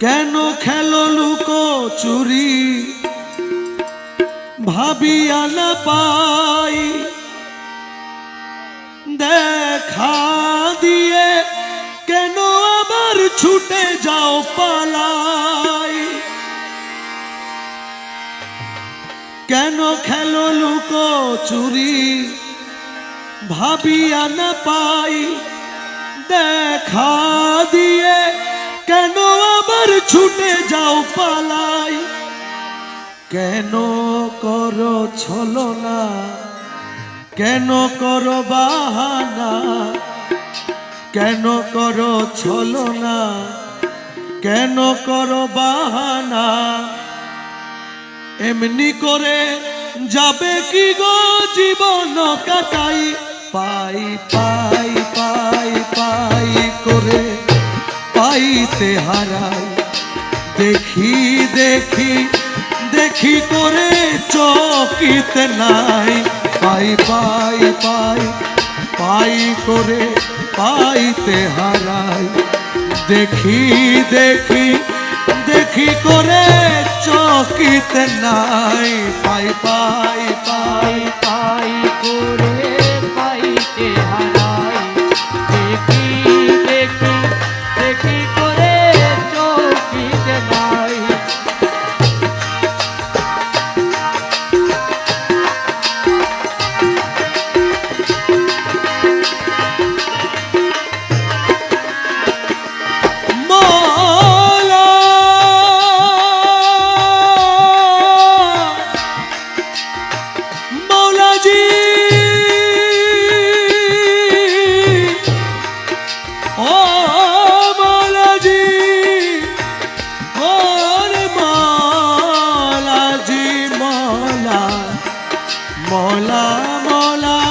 কেন খেলো লুকো চুরি ভাবিয়া না পাই দেখা দিয়ে কেন আবার ছুটে যাও পালাই কেন খেলো লুকো চুরি ভাবিয়া না পাই দেখা দিয়ে কেন আবার ছুটে যাও পালাই কেন করো ছলনা কেন করো বাহানা কেন করো ছলনা কেন করো বাহানা এমনি করে যাবে কি গো জীবন কাটাই পাই পাই পাই পাই করে পাইতে হারাই দেখি দেখি দেখি করে চকিতে নাই পাই পাই পাই পাই করে পাইতে হারাই দেখি দেখি দেখি করে চকিতে নাই পাই পাই পাই পাই করে পাইতে হারাই দেখি দেখি দেখি করে চোখিতে নাই মৌলা মৌলা